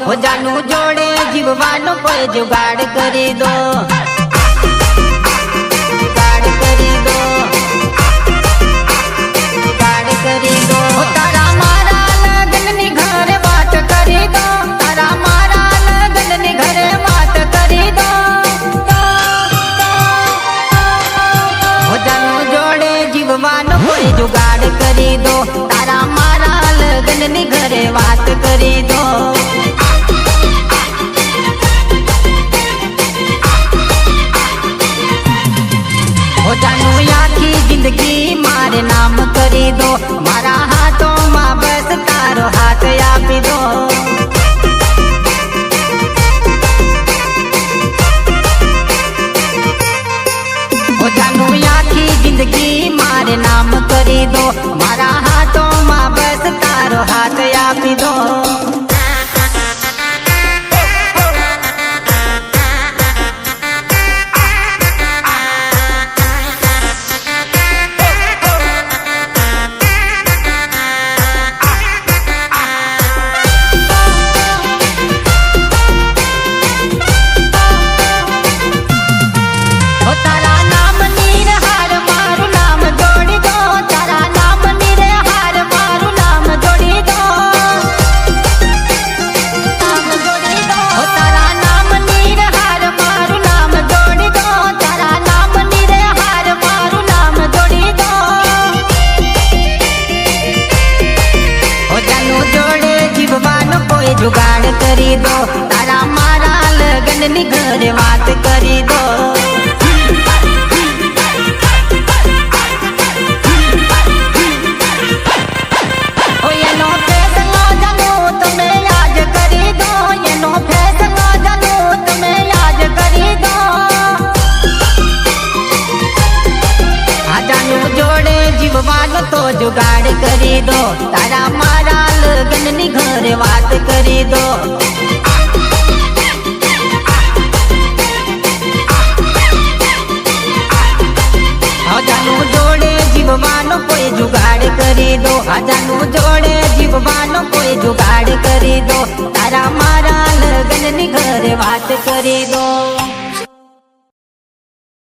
हो जानू जोड़े जीववानो कोई जुगाड़ करी दो, जुगाड़ करी दो, जुगाड़ करी दो। हो तारा मारा लगन नी घरे बात करी दो, तारा मारा लगन नी घरे बात करी दो। हो जानू जोड़े जीववानो कोई जुगाड़ करी दो, तारा मारा लगन नी घरे बात करी दो। हो जानू आखी जिंदगी मारे नाम करी दो, मारा हाथों में बस तारो हाथ आपी दो। हो जानू आखी जिंदगी मारे नाम करी दो, मारा हाथों में बस तारो हाथ आपी दो। जुगाड़ करी दो, तारा मारा लगन नी घरे बात करी दो। ओ ये नो फैसला जानू तुम्हें याद करी दो, ये नो फैसला जानू तुम्हें याद करी दो। आ जानू जोड़े जीववान तो जुगाड़ करी दो, तारा मारा लगन नी घरे बात करी दो।